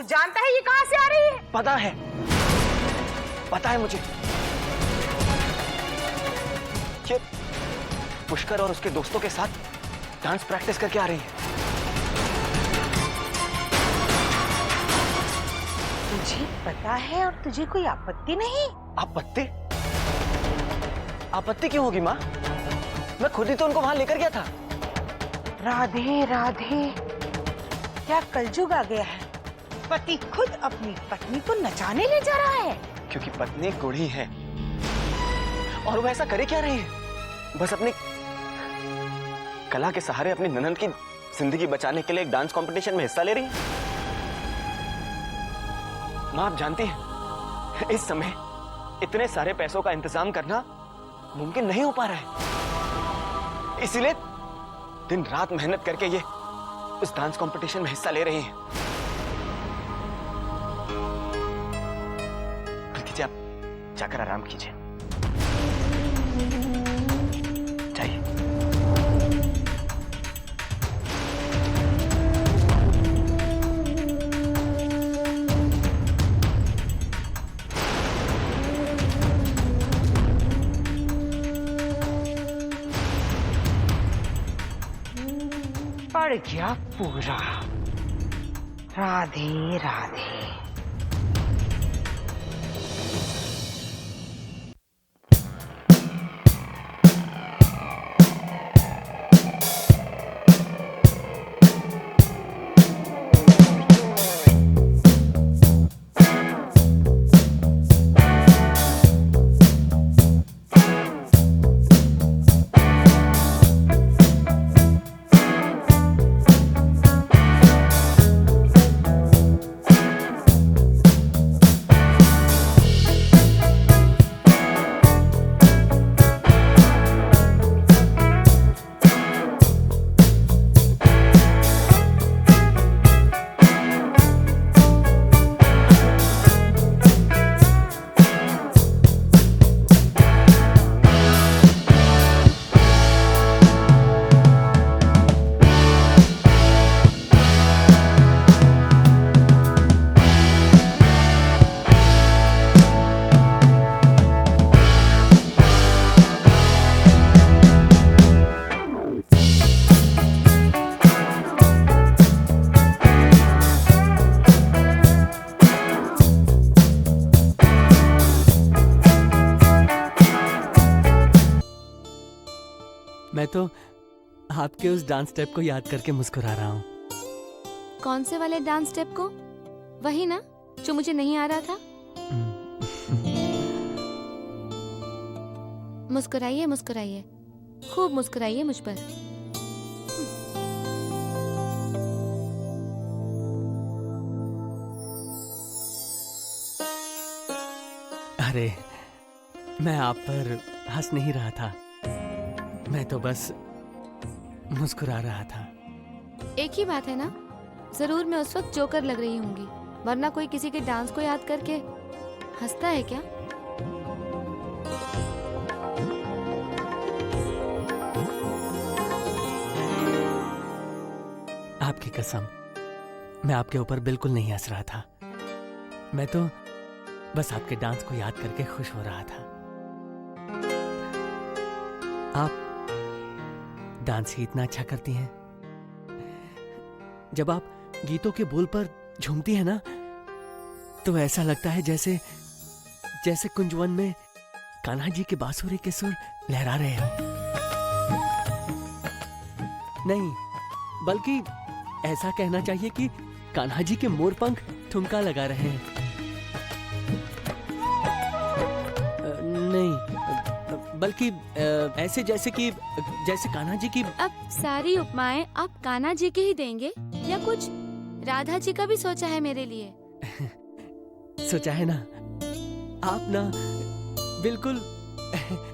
जानता है ये कहां से आ रही है? पता है मुझे। ये पुष्कर और उसके दोस्तों के साथ डांस प्रैक्टिस करके आ रही है। तुझे पता है और तुझे कोई आपत्ति नहीं? आपत्ति? आपत्ति क्यों होगी माँ? मैं खुद ही तो उनको वहां लेकर गया था। राधे राधे, क्या कलयुग आ गया है। पति खुद अपनी पत्नी को नचाने ले जा रहा है। क्योंकि पत्नी बूढ़ी है और वो ऐसा करे क्या रही है? बस अपनी कला के सहारे अपनी ननद की जिंदगी बचाने के लिए एक डांस कंपटीशन में हिस्सा ले रही है। माँ आप जानती हैं इस समय इतने सारे पैसों का इंतजाम करना मुमकिन नहीं हो पा रहा है, इसीलिए दिन रात मेहनत करके ये उस डांस कंपटीशन में हिस्सा ले रही हैं। कीजिए, आप जाकर आराम कीजिए। जाइए। पड़ गया पूरा। राधे राधे। मैं तो आपके उस डांस स्टेप को याद करके मुस्कुरा रहा हूँ। कौन से वाले डांस स्टेप को? वही ना जो मुझे नहीं आ रहा था। मुस्कुराइए मुस्कुराइए, खूब मुस्कुराइए मुझ पर। अरे मैं आप पर हंस नहीं रहा था, मैं तो बस मुस्कुरा रहा था। एक ही बात है ना, जरूर मैं उस वक्त जोकर लग रही होंगी, वरना कोई किसी के डांस को याद करके हंसता है क्या? आपकी कसम, मैं आपके ऊपर बिल्कुल नहीं हंस रहा था। मैं तो बस आपके डांस को याद करके खुश हो रहा था। आप डांस ही इतना अच्छा करती हैं। जब आप गीतों के बोल पर झूमती हैं ना, तो ऐसा लगता है जैसे जैसे कुंजवन में कान्हा जी के बांसुरी के सुर लहरा रहे हो। नहीं, बल्कि ऐसा कहना चाहिए कि कान्हा जी के मोरपंख ठुमका लगा रहे हैं। नहीं, बल्कि ऐसे जैसे कान्हा जी की। अब सारी उपमाएं आप कान्हा जी के ही देंगे या कुछ राधा जी का भी सोचा है मेरे लिए? सोचा है ना, आप ना बिल्कुल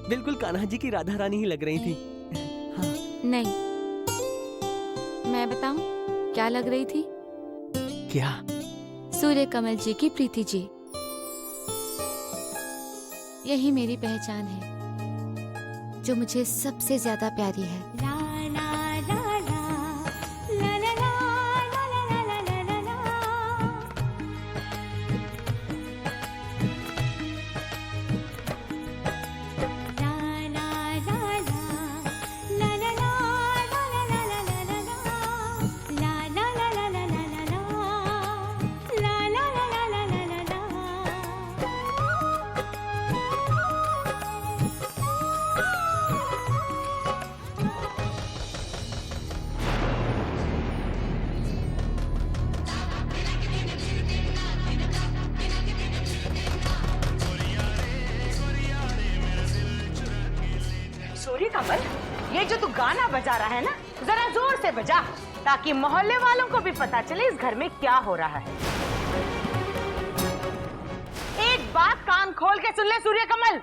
बिल्कुल कान्हा जी की राधा रानी ही लग रही थी। हाँ। नहीं, मैं बताऊं क्या लग रही थी? क्या? सूर्य कमल जी की प्रीति जी। यही मेरी पहचान है, जो मुझे सबसे ज्यादा प्यारी है। सूर्य कमल, ये जो तू गाना बजा रहा है ना, जरा जोर से बजा, ताकि मोहल्ले वालों को भी पता चले इस घर में क्या हो रहा है। एक बात कान खोल के सुन ले सूर्य कमल,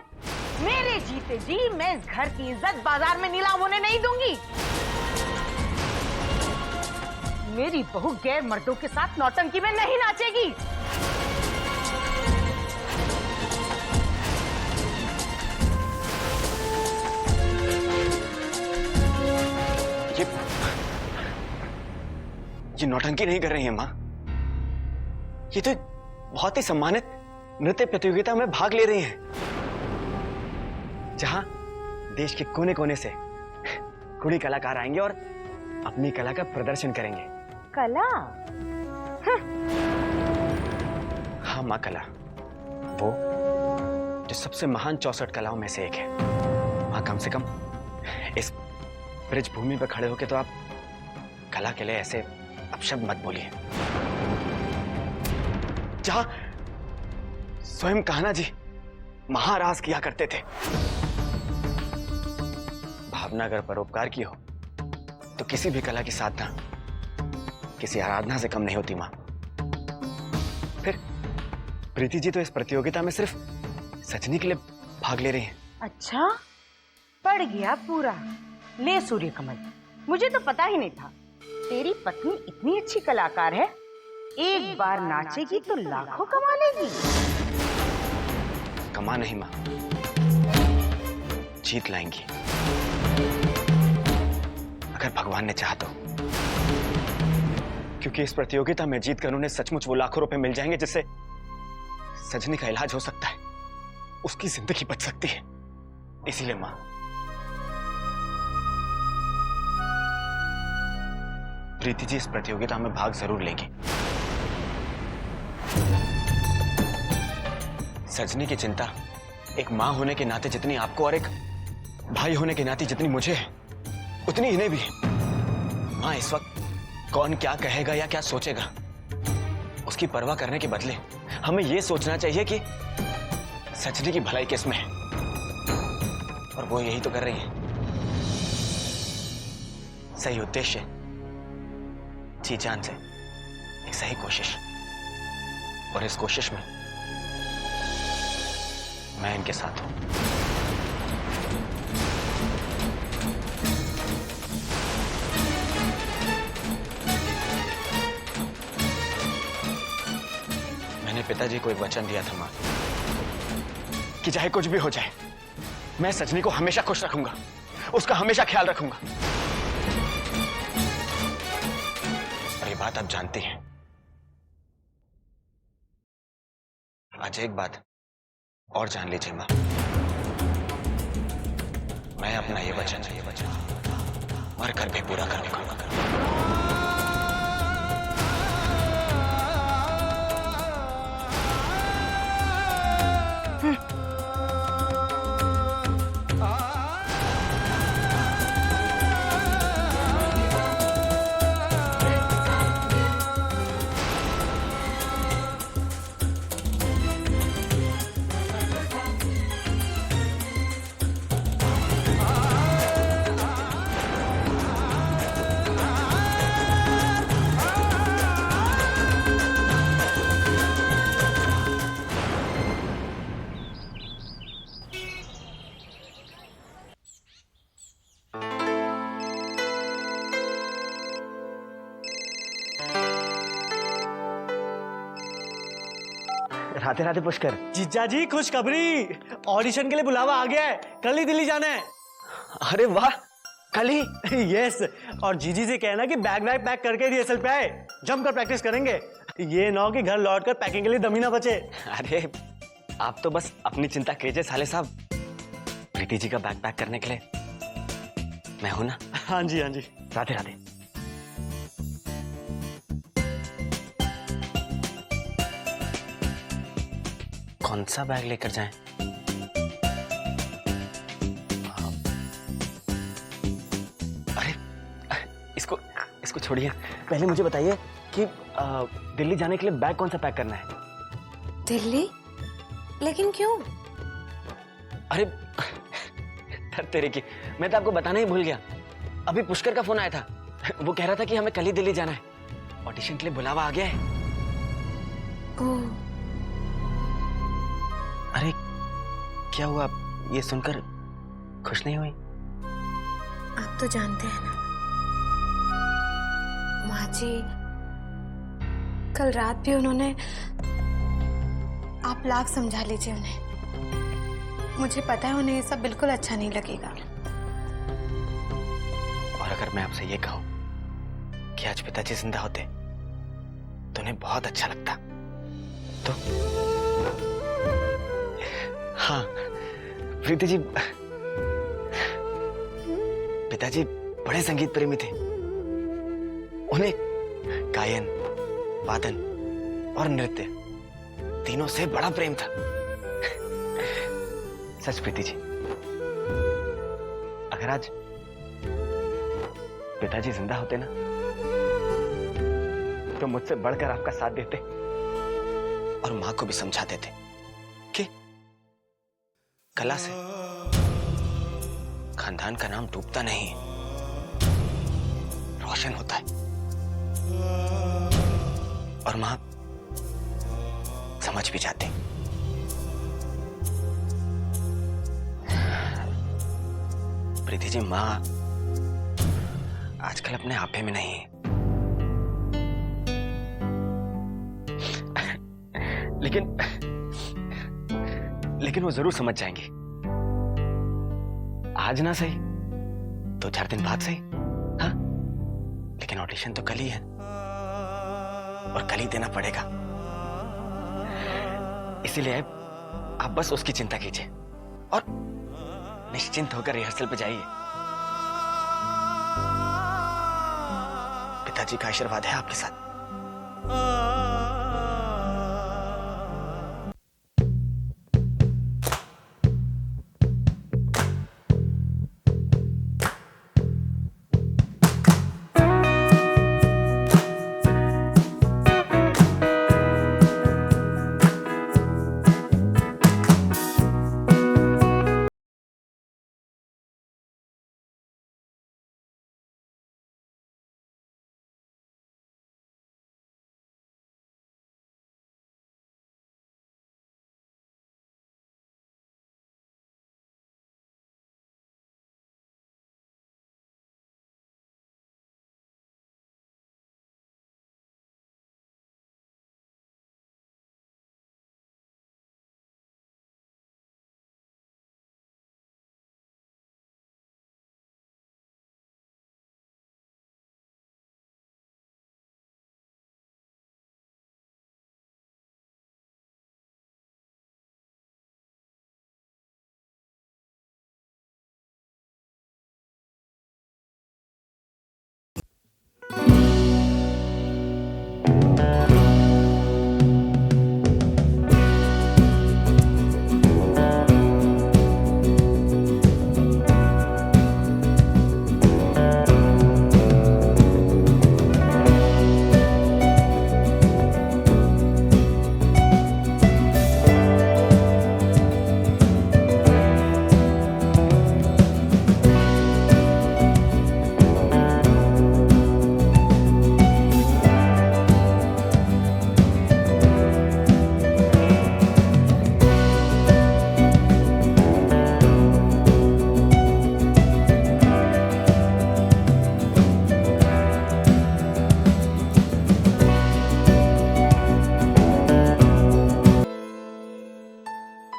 मेरे जीते जी मैं इस घर की इज्जत बाजार में नीलाम होने नहीं दूंगी। मेरी बहू गैर मर्दों के साथ नौटंकी में नहीं नाचेगी। ये नौटंकी नहीं कर रही है माँ, ये तो बहुत ही सम्मानित नृत्य प्रतियोगिता में भाग ले रही हैं, जहां देश के कोने कोने से कुड़ी कलाकार आएंगे और अपनी कला का प्रदर्शन करेंगे। कला? हाँ माँ, कला, वो जो सबसे महान 64 कलाओं में से एक है। माँ, कम से कम इस ब्रिज भूमि पर खड़े होके तो आप कला के लिए ऐसे अपशब्द मत बोलिए। जहां स्वयं कान्हा जी महाराज किया करते थे, भावना अगर परोपकार की हो तो किसी भी कला की साधना किसी आराधना से कम नहीं होती मां। फिर प्रीति जी तो इस प्रतियोगिता में सिर्फ सजनी के लिए भाग ले रही हैं। अच्छा, पड़ गया पूरा। ले सूर्य कमल, मुझे तो पता ही नहीं था तेरी पत्नी इतनी अच्छी कलाकार है। एक बार नाचेगी तो लाखों कमा लेगी। कमा नहीं मां, जीत लाएंगी, अगर भगवान ने चाहा तो। क्योंकि इस प्रतियोगिता में जीतकर उन्हें सचमुच वो लाखों रुपए मिल जाएंगे जिससे सजनी का इलाज हो सकता है, उसकी जिंदगी बच सकती है। इसीलिए मां, प्रीति जी इस प्रतियोगिता में भाग जरूर लेंगी। सजनी की चिंता एक मां होने के नाते जितनी आपको और एक भाई होने के नाते जितनी मुझे है, उतनी इन्हें भी है। मां, इस वक्त कौन क्या कहेगा या क्या सोचेगा, उसकी परवाह करने के बदले हमें यह सोचना चाहिए कि सजनी की भलाई किसमें है, और वो यही तो कर रही है। सही उद्देश्य, जी जान से एक सही कोशिश, और इस कोशिश में मैं इनके साथ हूं। मैंने पिताजी को एक वचन दिया था मां, कि चाहे कुछ भी हो जाए मैं सजनी को हमेशा खुश रखूंगा, उसका हमेशा ख्याल रखूंगा। और ये बात आप जानती हैं। आज एक बात और जान लीजिए मां, मैं अपना ये वचन मर कर भी पूरा करने को राधे राधे पुष्कर। जीजा जी, खुशखबरी, ऑडिशन के लिए बुलावा आ गया है, कल ही दिल्ली जाना है। अरे वाह, कल ही? यस, और जीजी से कहना कि बैग वैग पैक करके रिहर्सल पे आए, जमकर प्रैक्टिस करेंगे। ये ना हो कि घर लौटकर पैकिंग के लिए दम ही ना बचे। अरे आप तो बस अपनी चिंता कीजिए साले साहब, प्रीति जी का बैग पैक करने के लिए मैं हूं ना। हाँ जी, हाँ जी। राधे राधे। कौन सा बैग लेकर जाएं? अरे इसको छोड़िए, पहले मुझे बताइए कि दिल्ली जाने के लिए बैग कौन सा पैक करना है? दिल्ली? लेकिन क्यों? अरे तेरे की, मैं तो आपको बताना ही भूल गया। अभी पुष्कर का फोन आया था, वो कह रहा था कि हमें कल ही दिल्ली जाना है, ऑडिशन के लिए बुलावा आ गया है। ओह, अरे क्या हुआ, ये सुनकर खुश नहीं हुई? आप तो जानते हैं ना माँ जी, कल रात भी उन्होंने, आप लाख समझा लीजिए उन्हें, मुझे पता है उन्हें ये सब बिल्कुल अच्छा नहीं लगेगा। और अगर मैं आपसे ये कहूं कि आज पिताजी जिंदा होते तो उन्हें बहुत अच्छा लगता, तो हाँ प्रीति जी, पिताजी बड़े संगीत प्रेमी थे। उन्हें गायन, वादन और नृत्य तीनों से बड़ा प्रेम था। सच प्रीति जी, अगर आज पिताजी जिंदा होते ना तो मुझसे बढ़कर आपका साथ देते और मां को भी समझा देते कि कला से खानदान का नाम डूबता नहीं, रोशन होता है। और मां समझ भी जाते। प्रीति जी, मां आजकल अपने आपे में नहीं है, लेकिन वो जरूर समझ जाएंगी। आज ना सही, 2-4 दिन बाद सही, हाँ, लेकिन ऑडिशन तो कल ही है और कल ही देना पड़ेगा। इसीलिए आप बस उसकी चिंता कीजिए और निश्चिंत होकर रिहर्सल पे जाइए। पिताजी का आशीर्वाद है आपके साथ।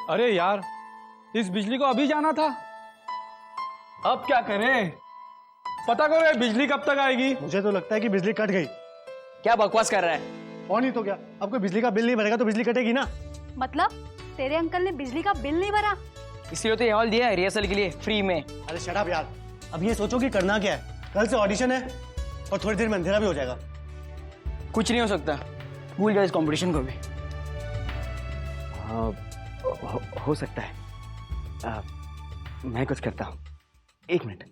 अरे यार, इस बिजली को अभी जाना था। अब क्या करें? पता करो ये बिजली कब तक आएगी। मुझे तो लगता है कि बिजली कट गई। क्या बकवास कर रहा है? और नहीं तो क्या, अब कोई बिजली का बिल नहीं भरेगा तो बिजली कटेगी ना। मतलब तेरे अंकल ने बिजली का बिल नहीं भरा? इसलिए तो ये हॉल दिया है रिहर्सल के लिए फ्री में। अरे शट अप यार, अब ये सोचो कि करना क्या है। कल से ऑडिशन है और थोड़ी देर में अंधेरा भी हो जाएगा। कुछ नहीं हो सकता, भूल जाओ इस कंपटीशन को भी। हो सकता है। मैं कुछ करता हूं, 1 मिनट।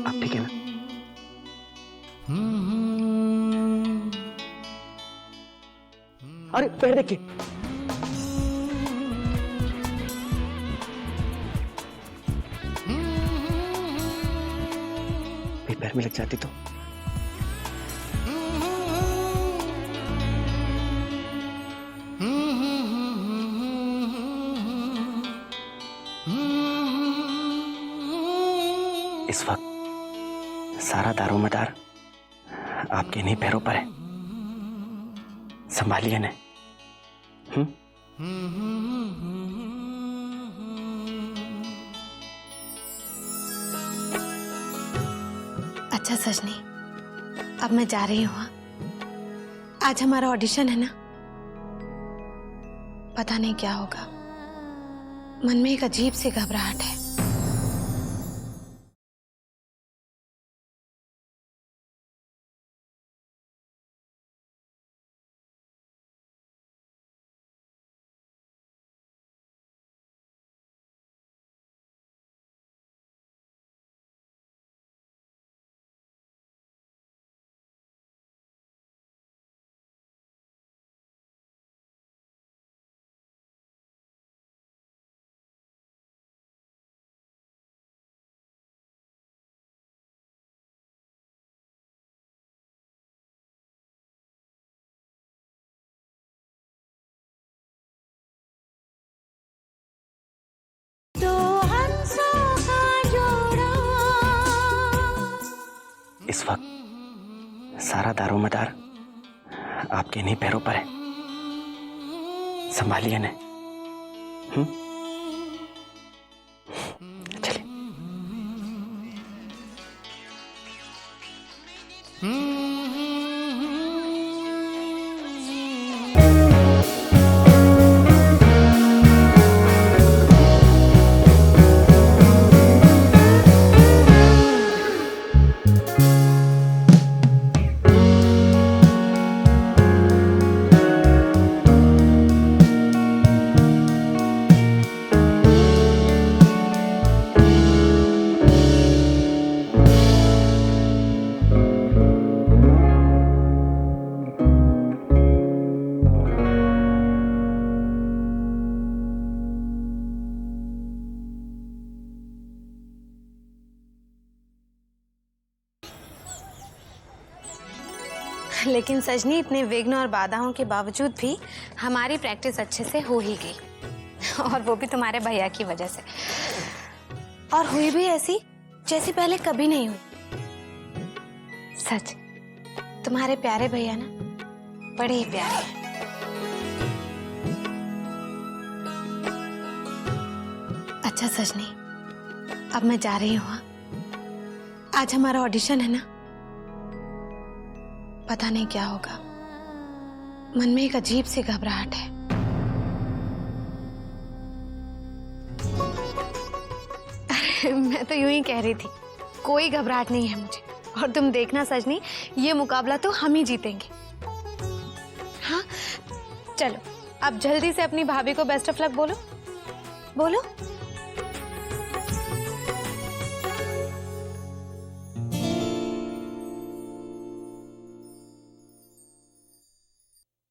आप ठीक है ना? अरे पैर देखिए। पैर में लग जाती तो। इस वक्त सारा दारोमदार आपके इन्हीं पैरों पर है। संभालिए ना। अच्छा सजनी, अब मैं जा रही हूँ। आज हमारा ऑडिशन है ना, पता नहीं क्या होगा। मन में एक अजीब सी घबराहट है। इस वक्त सारा दारोमदार आपके इन्हीं पैरों पर है। संभालिए ना। चलिए। लेकिन सजनी, इतने विघ्न और बाधाओं के बावजूद भी हमारी प्रैक्टिस अच्छे से हो ही गई, और वो भी तुम्हारे भैया की वजह से। और हुई भी ऐसी जैसी पहले कभी नहीं हुई। सच, तुम्हारे प्यारे भैया ना बड़े ही प्यारे हैं। अच्छा सजनी, अब मैं जा रही हूँ। आज हमारा ऑडिशन है ना, पता नहीं क्या होगा। मन में एक अजीब सी घबराहट है। अरे मैं तो यूं ही कह रही थी, कोई घबराहट नहीं है मुझे। और तुम देखना सजनी, ये मुकाबला तो हम ही जीतेंगे। हाँ चलो, अब जल्दी से अपनी भाभी को बेस्ट ऑफ लक बोलो। बोलो।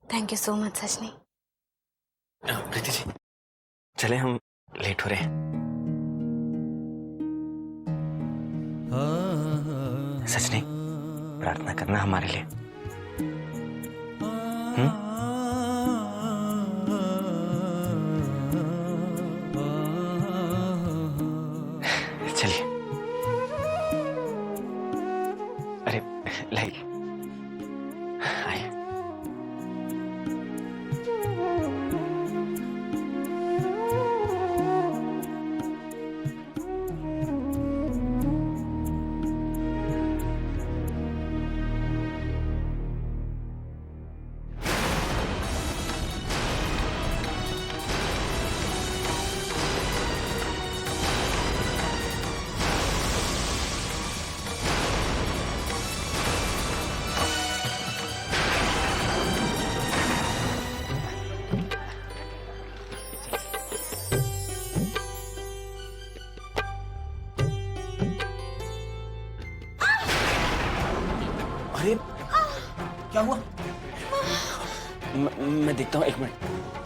थैंक यू सो मच सजनी। प्रीति जी, चले, हम लेट हो रहे हैं। सजनी, प्रार्थना करना हमारे लिए। चलिए। अरे लाइक आइए। अरे क्या हुआ? मैं देखता हूँ, एक मिनट।